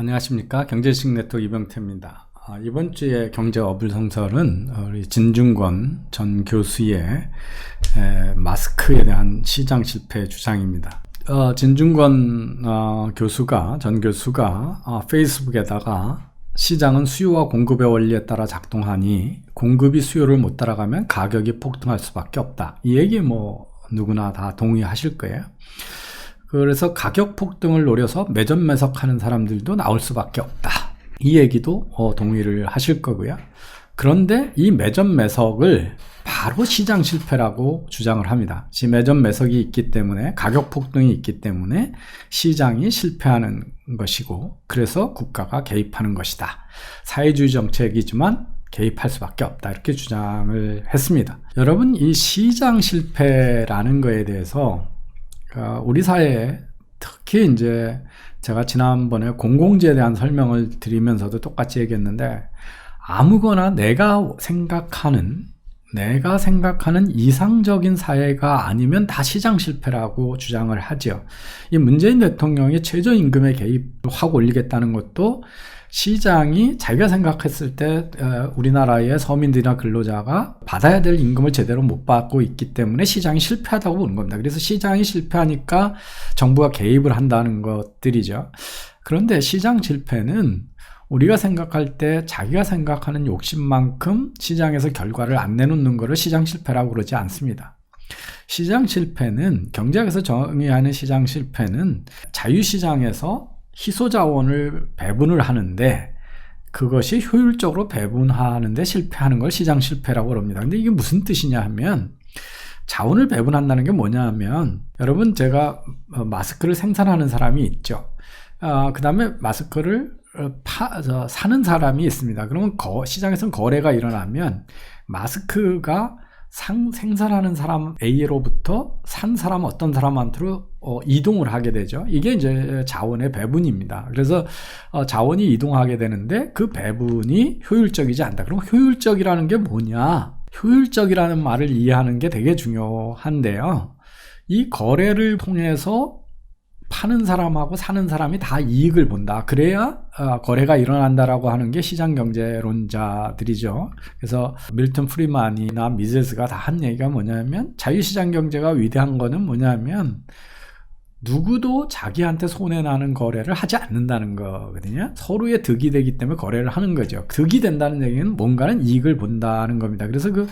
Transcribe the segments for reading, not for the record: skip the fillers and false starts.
안녕하십니까. 경제식 네트워크 이병태입니다. 이번 주에 경제 어불성설은 우리 진중권 전 교수의 마스크에 대한 시장 실패 주장입니다. 진중권 전 교수가 페이스북에다가 시장은 수요와 공급의 원리에 따라 작동하니 공급이 수요를 못 따라가면 가격이 폭등할 수밖에 없다. 이 얘기 누구나 다 동의하실 거예요. 그래서 가격 폭등을 노려서 매점 매석하는 사람들도 나올 수밖에 없다. 이 얘기도 동의를 하실 거고요. 그런데 이 매점 매석을 바로 시장 실패라고 주장을 합니다. 매점 매석이 있기 때문에 가격 폭등이 있기 때문에 시장이 실패하는 것이고 그래서 국가가 개입하는 것이다. 사회주의 정책이지만 개입할 수밖에 없다. 이렇게 주장을 했습니다. 여러분, 이 시장 실패라는 거에 대해서 우리 사회에 특히 이제 제가 지난번에 공공지에 대한 설명을 드리면서도 똑같이 얘기했는데 아무거나 내가 생각하는 이상적인 사회가 아니면 다 시장 실패라고 주장을 하죠. 이 문재인 대통령이 최저임금에 개입하고 올리겠다는 것도 시장이 자기가 생각했을 때 우리나라의 서민들이나 근로자가 받아야 될 임금을 제대로 못 받고 있기 때문에 시장이 실패하다고 보는 겁니다. 그래서 시장이 실패하니까 정부가 개입을 한다는 것들이죠. 그런데 시장 실패는 우리가 생각할 때 자기가 생각하는 욕심만큼 시장에서 결과를 안 내놓는 것을 시장 실패라고 그러지 않습니다. 시장 실패는, 경제학에서 정의하는 시장 실패는 자유시장에서 희소자원을 배분을 하는데 그것이 효율적으로 배분하는데 실패하는 걸 시장 실패라고 그럽니다. 근데 이게 무슨 뜻이냐 하면, 자원을 배분한다는 게 뭐냐 하면, 여러분, 제가 마스크를 생산하는 사람이 있죠. 그 다음에 마스크를 사는 사람이 있습니다. 그러면 시장에서는 거래가 일어나면 마스크가 생산하는 사람 A로부터 산 사람 어떤 사람한테로 이동을 하게 되죠. 이게 이제 자원의 배분입니다. 그래서 자원이 이동하게 되는데 그 배분이 효율적이지 않다. 그럼 효율적이라는 게 뭐냐? 효율적이라는 말을 이해하는 게 되게 중요한데요. 이 거래를 통해서 파는 사람하고 사는 사람이 다 이익을 본다. 그래야 거래가 일어난다라고 하는 게 시장경제론자들이죠. 그래서 밀턴 프리만이나 미세스가 다 한 얘기가 뭐냐면, 자유시장 경제가 위대한 거는 뭐냐면 누구도 자기한테 손해나는 거래를 하지 않는다는 거거든요. 서로의 득이 되기 때문에 거래를 하는 거죠. 득이 된다는 얘기는 뭔가는 이익을 본다는 겁니다. 그래서 그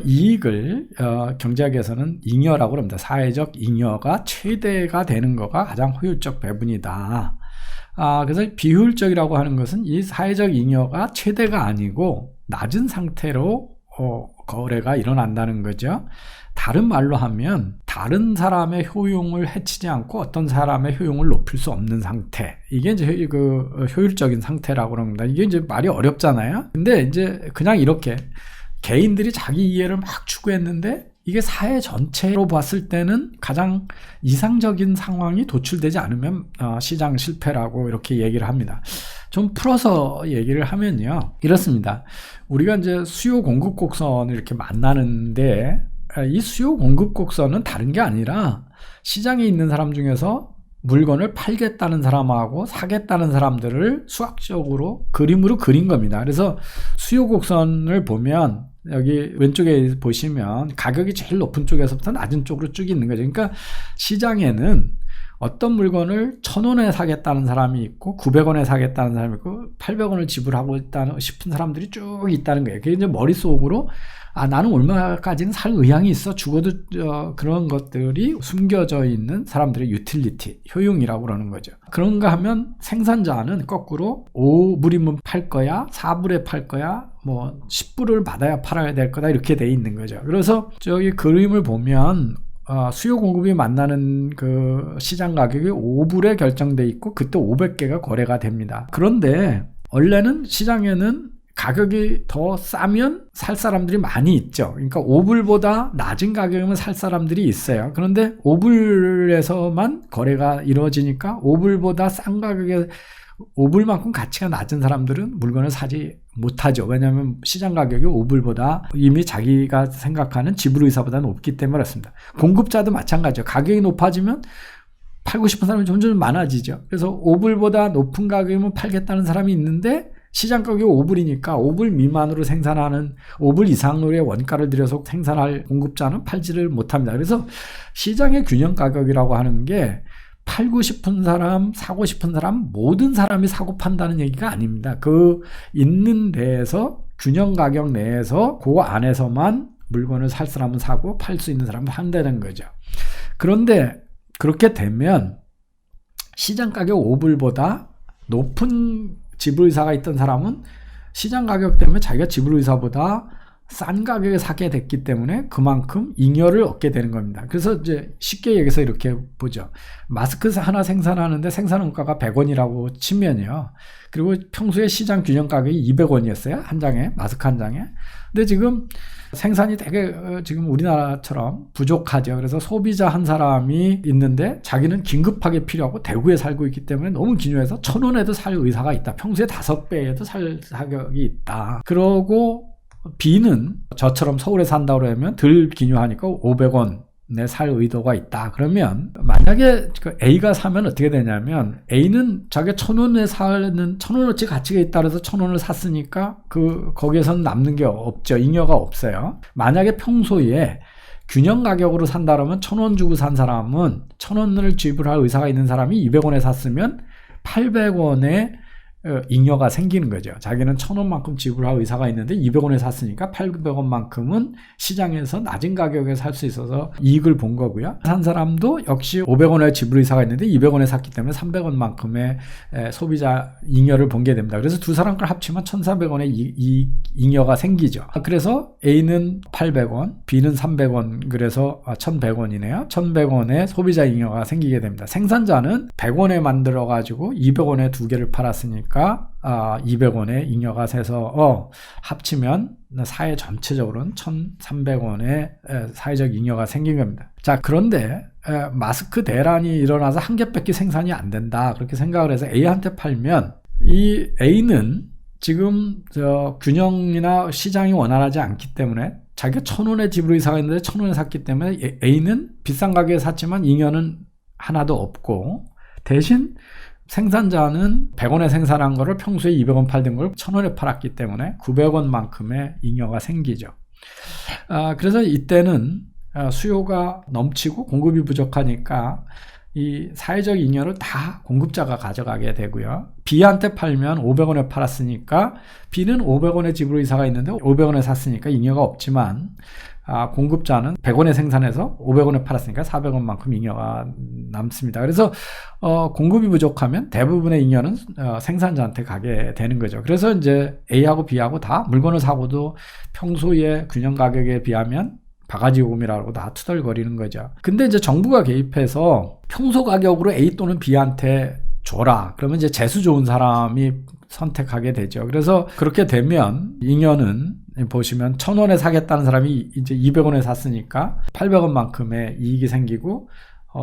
이익을 경제학에서는 잉여라고 합니다. 사회적 잉여가 최대가 되는 거가 가장 효율적 배분이다. 그래서 비효율적이라고 하는 것은 이 사회적 잉여가 최대가 아니고 낮은 상태로 거래가 일어난다는 거죠. 다른 말로 하면 다른 사람의 효용을 해치지 않고 어떤 사람의 효용을 높일 수 없는 상태. 이게 이제 그 효율적인 상태라고 합니다. 이게 이제 말이 어렵잖아요. 근데 이제 그냥 이렇게 개인들이 자기 이해를 막 추구했는데 이게 사회 전체로 봤을 때는 가장 이상적인 상황이 도출되지 않으면 시장 실패라고 이렇게 얘기를 합니다. 좀 풀어서 얘기를 하면요, 이렇습니다. 우리가 이제 수요 공급 곡선을 이렇게 만나는데 이 수요 공급 곡선은 다른 게 아니라 시장에 있는 사람 중에서 물건을 팔겠다는 사람하고 사겠다는 사람들을 수학적으로 그림으로 그린 겁니다. 그래서 수요 곡선을 보면 여기 왼쪽에 보시면 가격이 제일 높은 쪽에서부터 낮은 쪽으로 쭉 있는 거죠. 그러니까 시장에는 어떤 물건을 1,000원에 사겠다는 사람이 있고 900원에 사겠다는 사람이 있고 800원을 지불하고 싶은 사람들이 쭉 있다는 거예요. 그게 이제 머릿속으로 나는 얼마까지는 살 의향이 있어. 죽어도 그런 것들이 숨겨져 있는 사람들의 유틸리티, 효용이라고 그러는 거죠. 그런가 하면 생산자는 거꾸로 5불이면 팔 거야, 4불에 팔 거야, 10불을 받아야 팔아야 될 거다, 이렇게 돼 있는 거죠. 그래서 저기 그림을 보면 수요 공급이 만나는 그 시장 가격이 5불에 결정돼 있고 그때 500개가 거래가 됩니다. 그런데 원래는 시장에는 가격이 더 싸면 살 사람들이 많이 있죠. 그러니까 5불보다 낮은 가격이면 살 사람들이 있어요. 그런데 5불에서만 거래가 이루어지니까 5불보다 싼 가격에 5불만큼 가치가 낮은 사람들은 물건을 사지 못하죠. 왜냐하면 시장 가격이 5불보다 이미 자기가 생각하는 지불 의사보다 높기 때문에 그렇습니다. 공급자도 마찬가지죠. 가격이 높아지면 팔고 싶은 사람이 점점 많아지죠. 그래서 5불보다 높은 가격이면 팔겠다는 사람이 있는데 시장 가격이 5불이니까 5불 미만으로 생산하는 5불 이상으로의 원가를 들여서 생산할 공급자는 팔지를 못합니다. 그래서 시장의 균형 가격이라고 하는 게 팔고 싶은 사람, 사고 싶은 사람, 모든 사람이 사고 판다는 얘기가 아닙니다. 그 있는 데에서 균형 가격 내에서 그 안에서만 물건을 살 사람은 사고 팔 수 있는 사람은 판다는 거죠. 그런데 그렇게 되면 시장 가격 5불보다 높은 지불의사가 있던 사람은 시장 가격 때문에 자기가 지불의사보다 싼 가격에 사게 됐기 때문에 그만큼 잉여를 얻게 되는 겁니다. 그래서 이제 쉽게 얘기해서 이렇게 보죠. 마스크 하나 생산하는데 생산원가가 100원이라고 치면요. 그리고 평소에 시장 균형 가격이 200원이었어요. 한 장에, 마스크 한 장에. 근데 지금 생산이 되게 지금 우리나라처럼 부족하죠. 그래서 소비자 한 사람이 있는데 자기는 긴급하게 필요하고 대구에 살고 있기 때문에 너무 기묘해서 1,000원에도 살 의사가 있다. 평소에 5배에도 살 가격이 있다. 그러고 B는 저처럼 서울에 산다고 그러면 덜 기묘하니까 500원에 살 의도가 있다. 그러면 만약에 A가 사면 어떻게 되냐면 A는 자기가 1,000원에 사는 1,000원어치 가치가 있다 그래서 1,000원을 샀으니까 거기에서는 남는 게 없죠. 잉여가 없어요. 만약에 평소에 균형 가격으로 산다 그러면 1,000원 주고 산 사람은 1,000원을 지불할 의사가 있는 사람이 200원에 샀으면 800원에 잉여가 생기는 거죠. 자기는 1,000원만큼 지불할 의사가 있는데 200원에 샀으니까 800원만큼은 시장에서 낮은 가격에 살 수 있어서 이익을 본 거고요. 산 사람도 역시 500원에 지불 의사가 있는데 200원에 샀기 때문에 300원만큼의 소비자 잉여를 본 게 됩니다. 그래서 두 사람 걸 합치면 1,400원의 잉여가 생기죠. 그래서 A는 800원, B는 300원, 그래서 1,100원이네요. 1,100원의 소비자 잉여가 생기게 됩니다. 생산자는 100원에 만들어가지고 200원에 두 개를 팔았으니까 200원에 잉여가 새서 합치면 사회 전체적으로는 1,300원의 사회적 잉여가 생긴 겁니다. 자, 그런데 마스크 대란이 일어나서 한 개밖에 생산이 안 된다. 그렇게 생각을 해서 A한테 팔면 이 A는 지금 균형이나 시장이 원활하지 않기 때문에 자기가 1,000원에 지불 의사가 있는데 1,000원에 샀기 때문에 A는 비싼 가격에 샀지만 잉여는 하나도 없고 대신 생산자는 100원에 생산한 거를 평소에 200원 팔던 걸 1,000원에 팔았기 때문에 900원만큼의 잉여가 생기죠. 그래서 이때는 수요가 넘치고 공급이 부족하니까 이 사회적 잉여를 다 공급자가 가져가게 되고요. B한테 팔면 500원에 팔았으니까 B는 500원에 지불 의사가 있는데 500원에 샀으니까 잉여가 없지만 공급자는 100원에 생산해서 500원에 팔았으니까 400원만큼 잉여가 남습니다. 그래서 공급이 부족하면 대부분의 잉여는 생산자한테 가게 되는 거죠. 그래서 이제 A하고 B하고 다 물건을 사고도 평소에 균형 가격에 비하면 바가지 요금이라고 다 투덜거리는 거죠. 근데 이제 정부가 개입해서 평소 가격으로 A 또는 B한테 줘라. 그러면 이제 재수 좋은 사람이 선택하게 되죠. 그래서 그렇게 되면 잉여는 보시면 1,000원에 사겠다는 사람이 이제 200원에 샀으니까 800원만큼의 이익이 생기고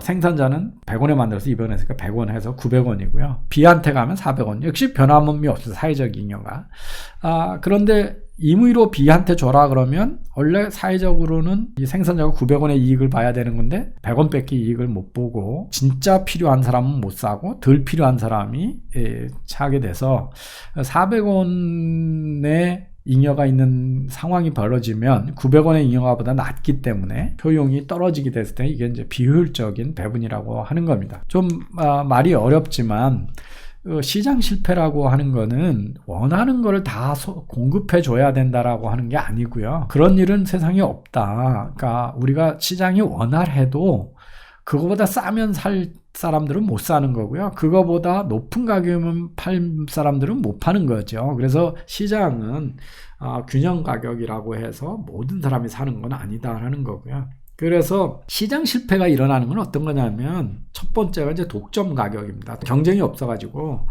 생산자는 100원에 만들어서 200원 했으니까 100원 해서 900원이고요. B한테 가면 400원. 역시 변함이 없어요. 사회적 잉여가. 그런데 임의로 B한테 줘라 그러면 원래 사회적으로는 이 생산자가 900원의 이익을 봐야 되는 건데 100원 뺏기 이익을 못 보고 진짜 필요한 사람은 못 사고 덜 필요한 사람이 사게 돼서 400원의 잉여가 있는 상황이 벌어지면 900원의 잉여가보다 낮기 때문에 효용이 떨어지게 됐을 때 이게 이제 비효율적인 배분이라고 하는 겁니다. 좀 말이 어렵지만 시장 실패라고 하는 거는 원하는 거를 다 공급해 줘야 된다라고 하는 게 아니고요. 그런 일은 세상에 없다. 그러니까 우리가 시장이 원활해도 그거보다 싸면 살 사람들은 못 사는 거고요. 그거보다 높은 가격이면 팔 사람들은 못 파는 거죠. 그래서 시장은 균형 가격이라고 해서 모든 사람이 사는 건 아니다라는 거고요. 그래서 시장 실패가 일어나는 건 어떤 거냐면 첫 번째가 이제 독점 가격입니다. 경쟁이 없어가지고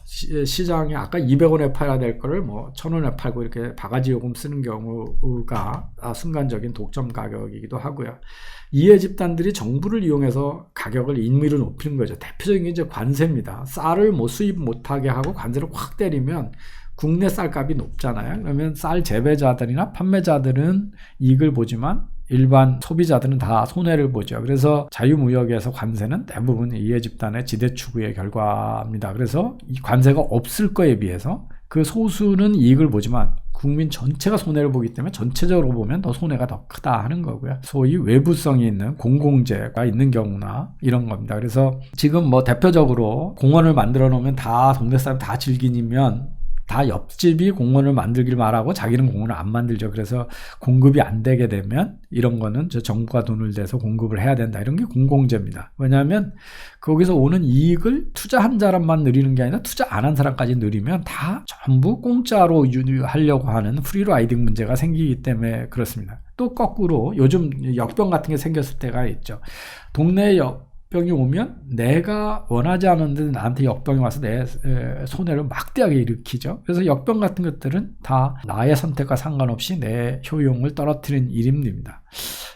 시장에 아까 200원에 팔아야 될 거를 뭐 1,000원에 팔고 이렇게 바가지 요금 쓰는 경우가 순간적인 독점 가격이기도 하고요. 이해 집단들이 정부를 이용해서 가격을 임의로 높이는 거죠. 대표적인 게 이제 관세입니다. 쌀을 수입 못하게 하고 관세를 확 때리면 국내 쌀값이 높잖아요. 그러면 쌀 재배자들이나 판매자들은 이익을 보지만 일반 소비자들은 다 손해를 보죠. 그래서 자유무역에서 관세는 대부분 이해 집단의 지대 추구의 결과입니다. 그래서 이 관세가 없을 거에 비해서 그 소수는 이익을 보지만 국민 전체가 손해를 보기 때문에 전체적으로 보면 더 손해가 더 크다 하는 거고요. 소위 외부성이 있는 공공재가 있는 경우나 이런 겁니다. 그래서 지금 뭐 대표적으로 공원을 만들어 놓으면 다 동네 사람 다 즐기면 다 옆집이 공원을 만들길 말하고 자기는 공원을 안 만들죠. 그래서 공급이 안 되게 되면 이런 거는 정부가 돈을 내서 공급을 해야 된다. 이런 게 공공재입니다. 왜냐하면 거기서 오는 이익을 투자한 사람만 누리는 게 아니라 투자 안 한 사람까지 누리면 다 전부 공짜로 하려고 하는 프리라이딩 문제가 생기기 때문에 그렇습니다. 또 거꾸로 요즘 역병 같은 게 생겼을 때가 있죠. 동네에 역병이 오면 내가 원하지 않은데 나한테 역병이 와서 내 손해를 막대하게 일으키죠. 그래서 역병 같은 것들은 다 나의 선택과 상관없이 내 효용을 떨어뜨리는 일입니다.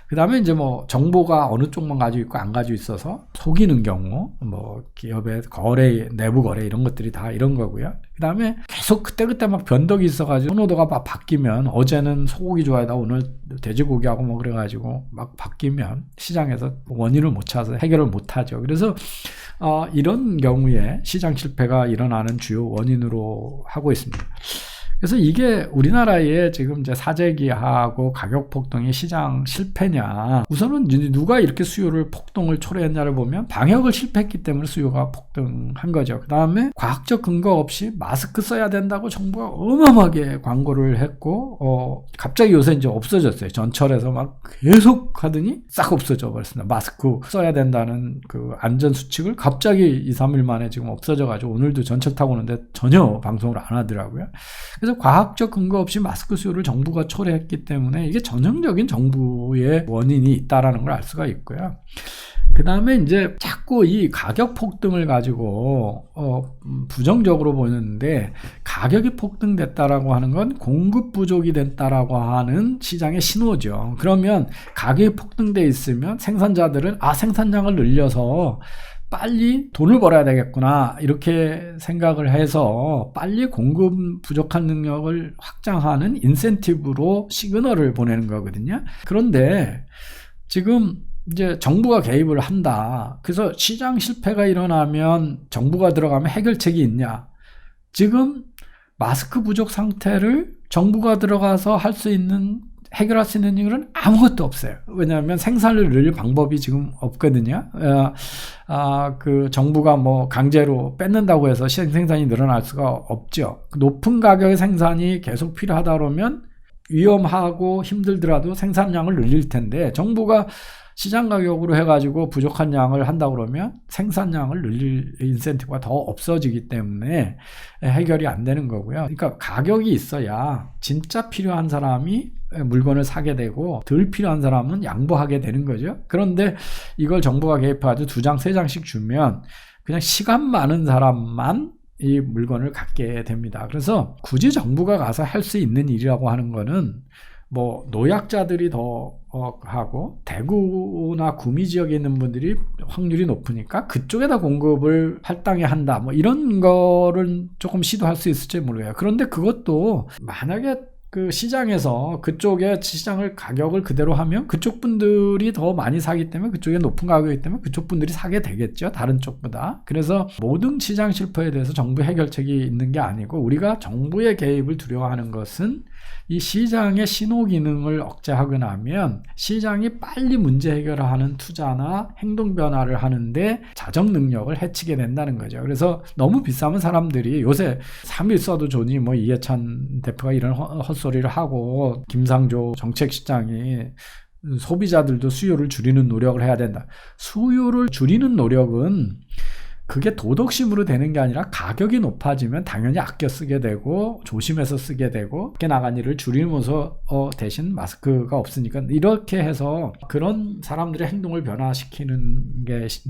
그 다음에 이제 뭐 정보가 어느 쪽만 가지고 있고 안 가지고 있어서 속이는 경우, 뭐 기업의 거래, 내부 거래 이런 것들이 다 이런 거고요. 그 다음에 계속 그때그때 막 변덕이 있어가지고 선호도가 막 바뀌면 어제는 소고기 좋아하다 오늘 돼지고기하고 뭐 그래가지고 막 바뀌면 시장에서 원인을 못 찾아서 해결을 못 하죠. 그래서 이런 경우에 시장 실패가 일어나는 주요 원인으로 하고 있습니다. 그래서 이게 우리나라의 지금 이제 사재기하고 가격 폭등이 시장 실패냐. 우선은 누가 이렇게 수요를 폭등을 초래했냐를 보면 방역을 실패했기 때문에 수요가 폭등한 거죠. 그 다음에 과학적 근거 없이 마스크 써야 된다고 정부가 어마어마하게 광고를 했고, 갑자기 요새 이제 없어졌어요. 전철에서 막 계속 하더니 싹 없어져 버렸습니다. 마스크 써야 된다는 그 안전수칙을 갑자기 2, 3일 만에 지금 없어져가지고 오늘도 전철 타고 오는데 전혀 방송을 안 하더라고요. 그래서 과학적 근거 없이 마스크 수요를 정부가 초래했기 때문에 이게 전형적인 정부의 원인이 있다라는 걸 알 수가 있고요. 그 다음에 이제 자꾸 이 가격 폭등을 가지고 부정적으로 보는데 가격이 폭등됐다라고 하는 건 공급 부족이 됐다라고 하는 시장의 신호죠. 그러면 가격이 폭등돼 있으면 생산자들은 생산량을 늘려서 빨리 돈을 벌어야 되겠구나 이렇게 생각을 해서 빨리 공급 부족한 능력을 확장하는 인센티브로 시그널을 보내는 거거든요. 그런데 지금 이제 정부가 개입을 한다. 그래서 시장 실패가 일어나면 정부가 들어가면 해결책이 있냐? 지금 마스크 부족 상태를 정부가 들어가서 할 수 있는 해결할 수 있는 일은 아무것도 없어요. 왜냐하면 생산을 늘릴 방법이 지금 없거든요. 그 정부가 뭐 강제로 뺏는다고 해서 생산이 늘어날 수가 없죠. 높은 가격의 생산이 계속 필요하다 그러면 위험하고 힘들더라도 생산량을 늘릴 텐데 정부가 시장 가격으로 해가지고 부족한 양을 한다 그러면 생산량을 늘릴 인센티브가 더 없어지기 때문에 해결이 안 되는 거고요. 그러니까 가격이 있어야 진짜 필요한 사람이 물건을 사게 되고 덜 필요한 사람은 양보하게 되는 거죠. 그런데 이걸 정부가 개입해가지고 2장, 3장씩 주면 그냥 시간 많은 사람만 이 물건을 갖게 됩니다. 그래서 굳이 정부가 가서 할 수 있는 일이라고 하는 거는 뭐 노약자들이 더 하고 대구나 구미 지역에 있는 분들이 확률이 높으니까 그쪽에다 공급을 할당에 한다 뭐 이런 거를 조금 시도할 수 있을지 모르겠어요. 그런데 그것도 만약에 그 시장에서 그쪽에 시장을 가격을 그대로 하면 그쪽 분들이 더 많이 사기 때문에 그쪽에 높은 가격이기 때문에 그쪽 분들이 사게 되겠죠. 다른 쪽보다. 그래서 모든 시장 실패에 대해서 정부 해결책이 있는 게 아니고 우리가 정부의 개입을 두려워하는 것은 이 시장의 신호 기능을 억제하거나 하면 시장이 빨리 문제 해결을 하는 투자나 행동 변화를 하는데 자정 능력을 해치게 된다는 거죠. 그래서 너무 비싸면 사람들이 요새 3일 써도 좋니 뭐 이해찬 대표가 이런 헛소리를 하고 김상조 정책시장이 소비자들도 수요를 줄이는 노력을 해야 된다. 수요를 줄이는 노력은 그게 도덕심으로 되는 게 아니라 가격이 높아지면 당연히 아껴 쓰게 되고 조심해서 쓰게 되고 밖에 나간 일을 줄이면서 대신 마스크가 없으니까 이렇게 해서 그런 사람들의 행동을 변화시키는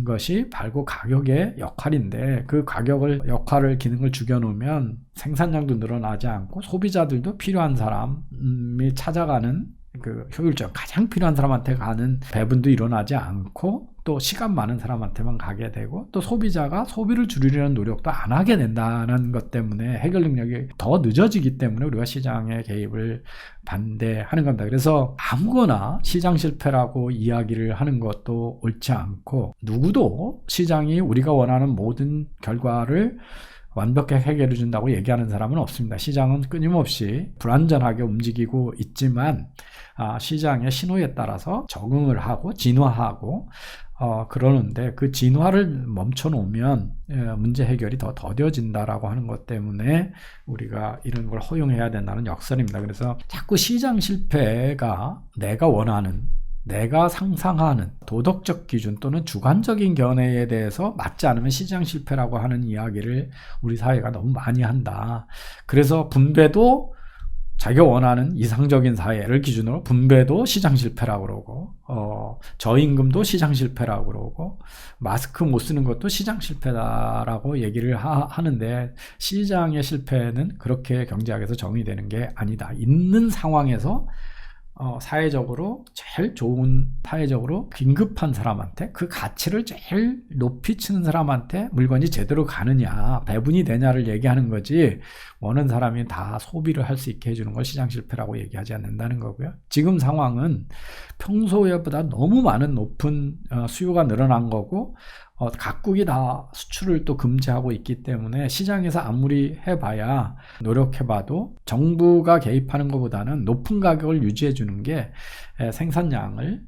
것이 바로 가격의 역할인데 그 가격을 역할을 기능을 죽여놓으면 생산량도 늘어나지 않고 소비자들도 필요한 사람이 찾아가는 그 효율적 가장 필요한 사람한테 가는 배분도 일어나지 않고 또 시간 많은 사람한테만 가게 되고 또 소비자가 소비를 줄이려는 노력도 안 하게 된다는 것 때문에 해결 능력이 더 늦어지기 때문에 우리가 시장의 개입을 반대하는 겁니다. 그래서 아무거나 시장 실패라고 이야기를 하는 것도 옳지 않고 누구도 시장이 우리가 원하는 모든 결과를 완벽하게 해결해 준다고 얘기하는 사람은 없습니다. 시장은 끊임없이 불완전하게 움직이고 있지만 시장의 신호에 따라서 적응을 하고 진화하고 그러는데 그 진화를 멈춰 놓으면 문제 해결이 더 더뎌진다라고 하는 것 때문에 우리가 이런 걸 허용해야 된다는 역설입니다. 그래서 자꾸 시장 실패가 내가 원하는 내가 상상하는 도덕적 기준 또는 주관적인 견해에 대해서 맞지 않으면 시장 실패라고 하는 이야기를 우리 사회가 너무 많이 한다. 그래서 분배도 자기가 원하는 이상적인 사회를 기준으로 분배도 시장 실패라고 그러고 저임금도 시장 실패라고 그러고 마스크 못 쓰는 것도 시장 실패다라고 얘기를 하는데 시장의 실패는 그렇게 경제학에서 정의되는 게 아니다. 있는 상황에서 사회적으로 제일 좋은 사회적으로 긴급한 사람한테 그 가치를 제일 높이 치는 사람한테 물건이 제대로 가느냐 배분이 되냐를 얘기하는 거지 원하는 사람이 다 소비를 할 수 있게 해주는 걸 시장 실패라고 얘기하지 않는다는 거고요. 지금 상황은 평소에보다 너무 많은 높은 수요가 늘어난 거고 각국이 다 수출을 또 금지하고 있기 때문에 시장에서 아무리 해봐야 노력해봐도 정부가 개입하는 것보다는 높은 가격을 유지해 주는 게 생산량을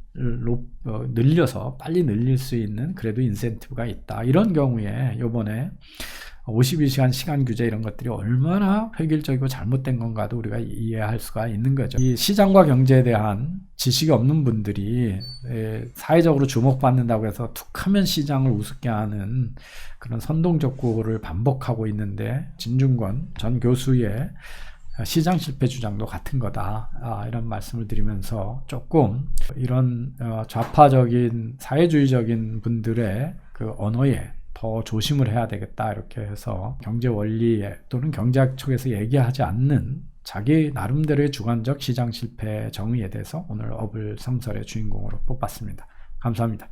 늘려서 빨리 늘릴 수 있는 그래도 인센티브가 있다. 이런 경우에 이번에 52시간 시간 규제 이런 것들이 얼마나 획일적이고 잘못된 건가도 우리가 이해할 수가 있는 거죠. 이 시장과 경제에 대한 지식이 없는 분들이 사회적으로 주목받는다고 해서 툭하면 시장을 우습게 하는 그런 선동적 구호를 반복하고 있는데 진중권 전 교수의 시장 실패 주장도 같은 거다. 이런 말씀을 드리면서 조금 이런 좌파적인 사회주의적인 분들의 그 언어에 더 조심을 해야 되겠다 이렇게 해서 경제 원리에 또는 경제학 쪽에서 얘기하지 않는 자기 나름대로의 주관적 시장 실패 정의에 대해서 오늘 어불성설의 주인공으로 뽑았습니다. 감사합니다.